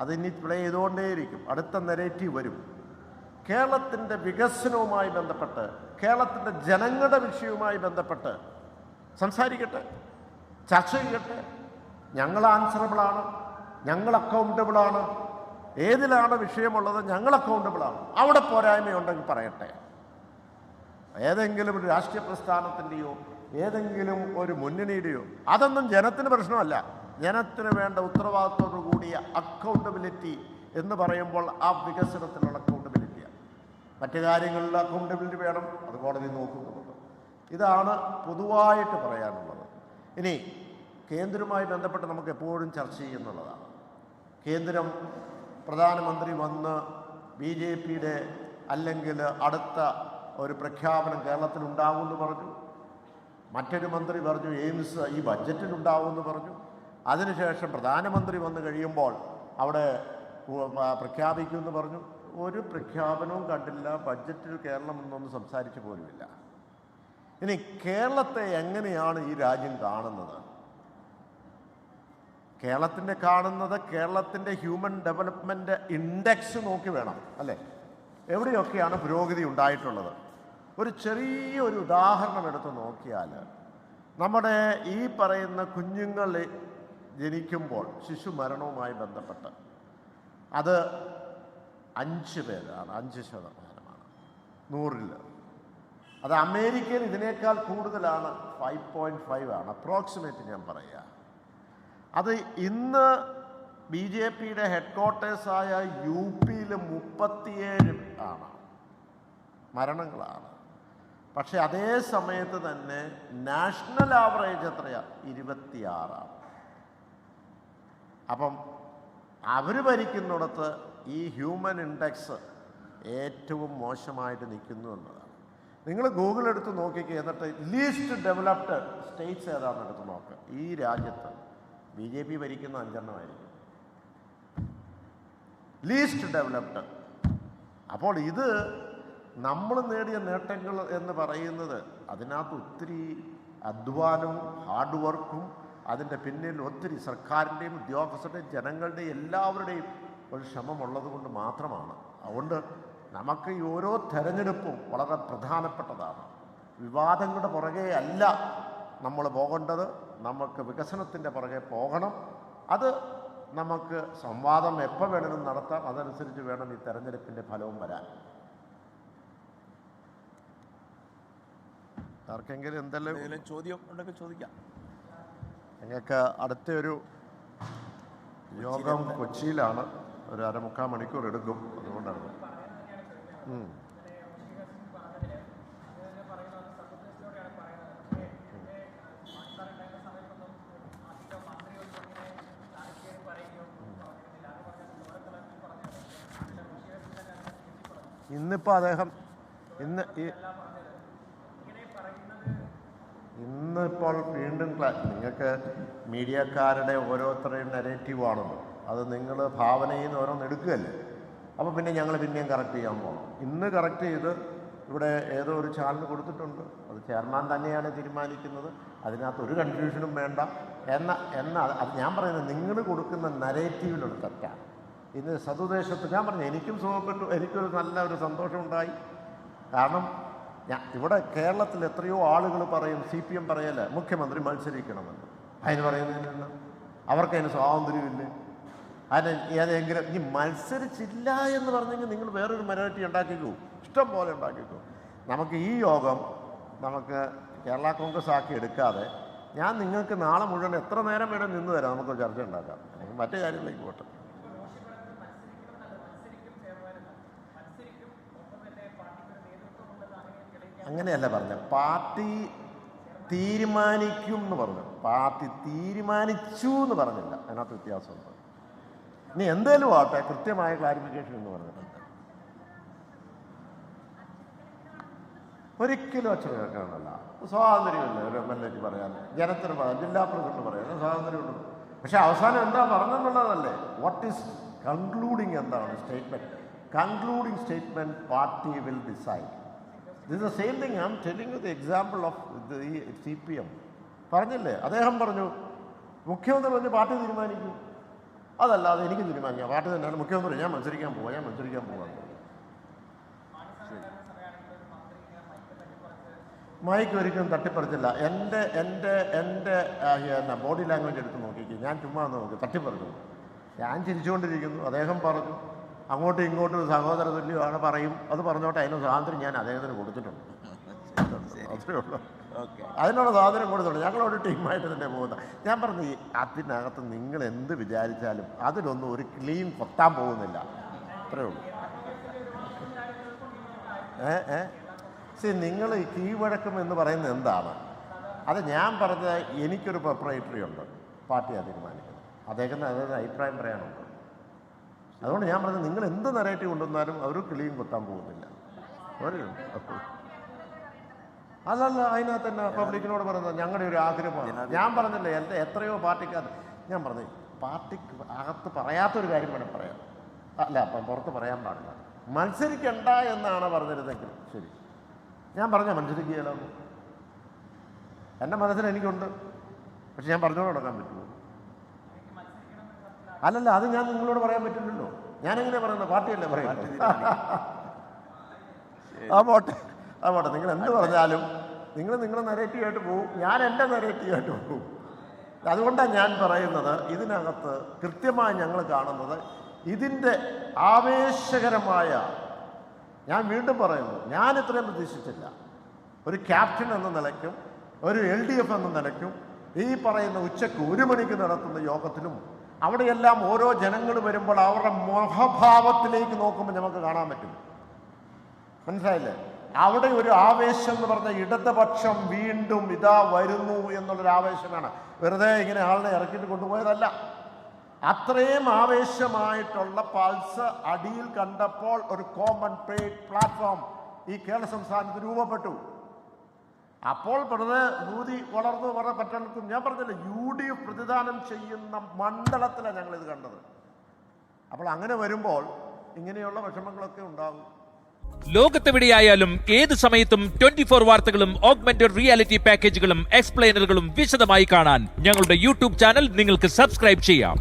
അതിനി പ്ലേ ചെയ്തുകൊണ്ടേയിരിക്കും. അടുത്ത നെറേറ്റീവ് വരും. കേരളത്തിൻ്റെ വികസനവുമായി ബന്ധപ്പെട്ട്, കേരളത്തിൻ്റെ ജനങ്ങളുടെ വിഷയവുമായി ബന്ധപ്പെട്ട് സംസാരിക്കട്ടെ, ചർച്ച ചെയ്യട്ടെ. ഞങ്ങൾ ആൻസറബിളാണ്, ഞങ്ങൾ അക്കൗണ്ടബിളാണ്. ഏതിലാണ് വിഷയമുള്ളത് ഞങ്ങൾ അക്കൗണ്ടബിളാണ്. അവിടെ പോരായ്മയുണ്ടെങ്കിൽ പറയട്ടെ. ഏതെങ്കിലും ഒരു രാഷ്ട്രീയ പ്രസ്ഥാനത്തിൻ്റെയോ ഏതെങ്കിലും ഒരു മുന്നണിയുടെയോ അതൊന്നും ജനത്തിന് പ്രശ്നമല്ല. ജനത്തിന് വേണ്ട ഉത്തരവാദിത്തോടു കൂടിയ അക്കൗണ്ടബിലിറ്റി എന്ന് പറയുമ്പോൾ ആ വികസനത്തിലുള്ള അക്കൗണ്ടബിലിറ്റിയാണ്. മറ്റു കാര്യങ്ങളിൽ അക്കൗണ്ടബിലിറ്റി വേണം, അത് കോടതി നോക്കുന്നുണ്ട്. ഇതാണ് പൊതുവായിട്ട് പറയാനുള്ളത്. ഇനി കേന്ദ്രവുമായി ബന്ധപ്പെട്ട് നമുക്ക് എപ്പോഴും ചർച്ച ചെയ്യുന്നുള്ളതാണ്. കേന്ദ്രം പ്രധാനമന്ത്രി വന്ന് BJPയുടെ അല്ലെങ്കിൽ അടുത്ത ഒരു പ്രഖ്യാപനം കേരളത്തിലുണ്ടാകുമെന്ന് പറഞ്ഞു. മറ്റൊരു മന്ത്രി പറഞ്ഞു എയിംസ് ഈ ബഡ്ജറ്റിലുണ്ടാവുമെന്ന് പറഞ്ഞു. അതിനുശേഷം പ്രധാനമന്ത്രി വന്നു കഴിയുമ്പോൾ അവിടെ പ്രഖ്യാപിക്കുമെന്ന് പറഞ്ഞു. ഒരു പ്രഖ്യാപനവും കണ്ടില്ല. ബഡ്ജറ്റിൽ കേരളം എന്നൊന്നും സംസാരിച്ചു പോലുമില്ല. ഇനി കേരളത്തെ എങ്ങനെയാണ് ഈ രാജ്യം കാണുന്നത്? കേരളത്തിൻ്റെ ഹ്യൂമൻ ഡെവലപ്മെൻറ്റ് ഇൻഡെക്സ് നോക്കി വേണം അല്ലേ എവിടെയൊക്കെയാണ് പുരോഗതി ഉണ്ടായിട്ടുള്ളത്. ഒരു ചെറിയൊരു ഉദാഹരണം എടുത്ത് നോക്കിയാൽ, നമ്മുടെ ഈ പറയുന്ന കുഞ്ഞുങ്ങൾ ജനിക്കുമ്പോൾ ശിശു മരണവുമായി ബന്ധപ്പെട്ട് അത് 5 പേരാണ്, 5% 100-ൽ. അത് അമേരിക്കയിൽ ഇതിനേക്കാൾ കൂടുതലാണ്, 5.5 ആണ് അപ്രോക്സിമേറ്റ് ഞാൻ പറയുക. അത് ഇന്ന് BJPയുടെ ഹെഡ്ക്വാർട്ടേഴ്സായ UPയിൽ 37 ആണ് മരണങ്ങളാണ്. പക്ഷെ അതേ സമയത്ത് തന്നെ നാഷണൽ ആവറേജ് എത്രയാണ്? 26 ആണ്. അപ്പം അവർ ഭരിക്കുന്നിടത്ത് ഈ ഹ്യൂമൻ ഇൻഡെക്സ് ഏറ്റവും മോശമായിട്ട് നിൽക്കുന്നു എന്നതാണ്. നിങ്ങൾ ഗൂഗിൾ എടുത്ത് നോക്കിക്കുക, എന്നിട്ട് ലീസ്റ്റ് ഡെവലപ്ഡ് സ്റ്റേറ്റ്സ് ഏതാണെന്ന് എടുത്ത് നോക്കുക. ഈ രാജ്യത്ത് BJP ഭരിക്കുന്ന 5 ലീസ്റ്റ് ഡെവലപ്ഡ്. അപ്പോൾ ഇത് നമ്മൾ നേടിയ നേട്ടങ്ങൾ എന്ന് പറയുന്നത് അതിനകത്ത് ഒത്തിരി അധ്വാനവും ഹാർഡ് വർക്കും അതിൻ്റെ പിന്നിൽ ഒത്തിരി സർക്കാരിൻ്റെയും ഉദ്യോഗസ്ഥരുടെയും ജനങ്ങളുടെയും എല്ലാവരുടെയും ഒരു ശ്രമമുള്ളത് കൊണ്ട് മാത്രമാണ്. അതുകൊണ്ട് നമുക്ക് ഈ ഓരോ തെരഞ്ഞെടുപ്പും വളരെ പ്രധാനപ്പെട്ടതാണ്. വിവാദങ്ങളുടെ പുറകെ അല്ല നമ്മൾ പോകേണ്ടത്, നമുക്ക് വികസനത്തിൻ്റെ പുറകെ പോകണം. അത് നമുക്ക് സംവാദം എപ്പോൾ വേണമെങ്കിലും നടത്താം. അതനുസരിച്ച് വേണം ഈ തെരഞ്ഞെടുപ്പിൻ്റെ ഫലവും വരാൻ. ആർക്കെങ്കിലും എന്തെല്ലാം ചോദ്യം ഉണ്ടെങ്കിൽ ചോദിക്കാം. ഞങ്ങൾക്ക് അടുത്തൊരു യോഗം കൊച്ചിയിലാണ്, ഒരു 3/4 മണിക്കൂർ എടുക്കും. അതുകൊണ്ടാണ് ഇന്നിപ്പോൾ അദ്ദേഹം ഇന്നിപ്പോൾ വീണ്ടും നിങ്ങൾക്ക് മീഡിയക്കാരുടെ ഓരോരുത്തരുടെയും നെഗറ്റീവാണല്ലോ, അത് നിങ്ങൾ ഭാവനയിൽ നിന്ന് ഓരോന്ന് എടുക്കുകയല്ലേ. അപ്പോൾ പിന്നെ ഞങ്ങൾ പിന്നെയും കറക്റ്റ് ചെയ്യാൻ പോകണം. ഇന്ന് കറക്റ്റ് ചെയ്ത് ഇവിടെ ഏതോ ഒരു ചാനൽ കൊടുത്തിട്ടുണ്ട്, അത് ചെയർമാൻ തന്നെയാണ് തീരുമാനിക്കുന്നത്. അതിനകത്ത് ഒരു കൺഫ്യൂഷനും വേണ്ട അത് ഞാൻ പറയുന്നത് നിങ്ങൾ കൊടുക്കുന്ന നരേറ്റീവിലൊരു തെറ്റാണ്. ഇന്ന് സതുദ്ദേശത്ത് ഞാൻ പറഞ്ഞു, എനിക്കും സുഖപ്പെട്ടു, എനിക്കൊരു നല്ല ഒരു സന്തോഷമുണ്ടായി. കാരണം ഇവിടെ കേരളത്തിൽ എത്രയോ ആളുകൾ പറയും, CPM പറയല്ല മുഖ്യമന്ത്രി മത്സരിക്കണമെന്ന്. അതിന് പറയുന്നതിന് അവർക്കതിന് സ്വാതന്ത്ര്യമില്ലേ? അതിന് ഏതെങ്കിലും ഈ മത്സരിച്ചില്ല എന്ന് പറഞ്ഞെങ്കിൽ നിങ്ങൾ വേറൊരു മൈനോറിറ്റി ഉണ്ടാക്കിക്കോ, ഇഷ്ടം പോലെ ഉണ്ടാക്കിക്കോ. നമുക്ക് ഈ യോഗം നമുക്ക് കേരള കോൺഗ്രസ് ആക്കി എടുക്കാതെ ഞാൻ നിങ്ങൾക്ക് നാളെ മുഴുവൻ എത്ര നേരം വേണം നിന്ന് തരാം, നമുക്ക് ചർച്ച ഉണ്ടാക്കാം. മറ്റു കാര്യങ്ങളിലേക്ക് പോട്ടെ. അങ്ങനെയല്ല പറഞ്ഞത്, പാർട്ടി തീരുമാനിക്കും എന്ന് പറഞ്ഞു, പാർട്ടി തീരുമാനിച്ചു എന്ന് പറഞ്ഞില്ല. അതിനകത്ത് വ്യത്യാസമുണ്ട്. ഇനി എന്തേലും ആട്ടെ, കൃത്യമായ ക്ലാരിഫിക്കേഷൻ എന്ന് പറഞ്ഞിട്ടുണ്ട്. ഒരിക്കലും അച്ഛൻ കേൾക്കാനല്ല, സ്വാതന്ത്ര്യമില്ല ഒരു MLA പറയാൻ, ജനത്തിന് പറയാൻ, ജില്ലാ പ്രസിഡന്റ് പറയാൻ സ്വാതന്ത്ര്യമുണ്ട്. പക്ഷെ അവസാനം എന്താ പറഞ്ഞെന്നുള്ളതല്ലേ, വാട്ട് ഈസ് കൺക്ലൂഡിങ്, എന്താണ് statement? Concluding statement party will decide. This is the same thing. I am telling you the example of the CPM. പറഞ്ഞില്ലേ, അദ്ദേഹം പറഞ്ഞു മുഖ്യമന്ത്രി പറഞ്ഞ് പാർട്ടി തീരുമാനിക്കും. അതല്ലാതെ എനിക്ക് തീരുമാനിക്കാം. പാർട്ടി തന്നെയാണ് മുഖ്യമന്ത്രി, ഞാൻ മത്സരിക്കാൻ പോകാൻ. മൈക്ക് ഒരിക്കലും തട്ടിപ്പറിച്ചില്ല. എൻ്റെ ബോഡി ലാംഗ്വേജ് എടുത്ത് നോക്കിക്കും. ഞാൻ ചുമ്മാ നോക്കി തട്ടിപ്പറിച്ചു. ഞാൻ ചിരിച്ചുകൊണ്ടിരിക്കുന്നു. അദ്ദേഹം പറഞ്ഞു അങ്ങോട്ടും ഇങ്ങോട്ടും സഹോദര തുല്യമാണ് പറയും. അത് പറഞ്ഞോട്ടെ, അതിന് സ്വാതന്ത്ര്യം ഞാൻ അദ്ദേഹത്തിന് കൊടുത്തിട്ടുണ്ട്. അത്രേ ഉള്ളൂ. അതിനുള്ള സ്വാതന്ത്ര്യം കൊടുത്തിട്ടുണ്ട്. ഞങ്ങളൊരു ടീമായിട്ട് തന്നെ പോകുന്നത്. ഞാൻ പറഞ്ഞു അതിനകത്ത് നിങ്ങൾ എന്ത് വിചാരിച്ചാലും അതിലൊന്നും ഒരു ക്ലീൻ കൊത്താൻ പോകുന്നില്ല. അത്രേ ഉള്ളൂ. നിങ്ങൾ ഈ കീഴ്വഴക്കം എന്ന് പറയുന്നത് എന്താണ്? അത് ഞാൻ പറഞ്ഞത് എനിക്കൊരു പ്രൊപ്പറേറ്ററി ഉണ്ട്, പാർട്ടിയാണ് തീരുമാനിക്കുന്നത്. അദ്ദേഹത്തിന് അതായത് അഭിപ്രായം പറയാനുണ്ട്. അതുകൊണ്ട് ഞാൻ പറഞ്ഞത് നിങ്ങൾ എന്ത് നെറേറ്റീവ് കൊണ്ടുവന്നാലും അവർ ക്ലീൻ കൊത്താൻ പോകുന്നില്ല. അതല്ല, അതിനകത്ത് തന്നെ പബ്ലിക്കിനോട് പറയുന്നത് ഞങ്ങളുടെ ഒരു ആഗ്രഹമാണ്. ഞാൻ പറഞ്ഞില്ലേ എൻ്റെ എത്രയോ പാർട്ടിക്കാർ, ഞാൻ പറഞ്ഞു പാർട്ടിക്ക് അകത്ത് പറയാത്തൊരു കാര്യം വേണം പറയാം. അല്ല, അപ്പം പുറത്ത് പറയാൻ പാടില്ല. മത്സരിക്കണ്ട എന്നാണ് പറഞ്ഞിരുന്നെങ്കിൽ ശരി, ഞാൻ പറഞ്ഞാൽ മത്സരിക്കുകയല്ലോ. എൻ്റെ മനസ്സിൽ എനിക്കുണ്ട്, പക്ഷെ ഞാൻ പറഞ്ഞോട് നടക്കാൻ പറ്റുമോ? അല്ലല്ല, അത് ഞാൻ നിങ്ങളോട് പറയാൻ പറ്റില്ലല്ലോ. ഞാനെങ്ങനെ പറയുന്നത്? പാർട്ടിയല്ലേ പറയുന്നത്. ആ പോട്ടെ. നിങ്ങൾ എന്ത് പറഞ്ഞാലും നിങ്ങളുടെ നെറേറ്റീവായിട്ട് പോകും, ഞാൻ എൻ്റെ നെറേറ്റീവായിട്ട് പോകും. അതുകൊണ്ടാണ് ഞാൻ പറയുന്നത് ഇതിനകത്ത് കൃത്യമായി ഞങ്ങൾ കാണുന്നത് ഇതിൻ്റെ ആവേശകരമായ, ഞാൻ വീണ്ടും പറയുന്നു, ഞാൻ ഇത്രയും പ്രതീക്ഷിച്ചില്ല. ഒരു ക്യാപ്റ്റൻ എന്ന നിലയ്ക്കും ഒരു LDF എന്ന നിലയ്ക്കും ഈ പറയുന്ന ഉച്ചയ്ക്ക് 1 മണിക്ക് നടത്തുന്ന യോഗത്തിലും അവിടെയെല്ലാം ഓരോ ജനങ്ങൾ വരുമ്പോൾ അവരുടെ മുഖഭാവത്തിലേക്ക് നോക്കുമ്പോൾ നമുക്ക് കാണാൻ പറ്റും. മനസ്സിലായില്ലേ? അവിടെ ഒരു ആവേശം എന്ന് പറഞ്ഞ ഇടതുപക്ഷം വീണ്ടും ഇതാ വരുന്നു എന്നുള്ളൊരു ആവേശമാണ്. വെറുതെ ഇങ്ങനെ ആളിനെ ഇറക്കിയിട്ട് കൊണ്ടുപോയതല്ല. അത്രയും ആവേശമായിട്ടുള്ള പൾസ് അടിയിൽ കണ്ടപ്പോൾ ഒരു കോമൺ പ്ലാറ്റ്ഫോം ഈ കേരള സംസ്ഥാനത്ത് രൂപപ്പെട്ടു. അപ്പോൾ വെറുതെ ഭൂതി വളർന്നു പറഞ്ഞ പറ്റണക്കും ഞാൻ പറഞ്ഞില്ല, UDF പ്രതിദാനം ചെയ്യുന്ന മണ്ഡലത്തിലാണ് ഞങ്ങളിത് കണ്ടത്. അപ്പോൾ അങ്ങനെ വരുമ്പോൾ ഇങ്ങനെയുള്ള വിഷമങ്ങളൊക്കെ ഉണ്ടാകും. ലോകത്തെവിടെയായാലും ഏത് സമയത്തും 24 വാർത്തകളും ഓഗ്മെന്റഡ് റിയാലിറ്റി പാക്കേജുകളും എക്സ്പ്ലെയിനറുകളും വിശദമായി കാണാൻ ഞങ്ങളുടെ YouTube ചാനൽ നിങ്ങൾക്ക് സബ്സ്ക്രൈബ് ചെയ്യാം.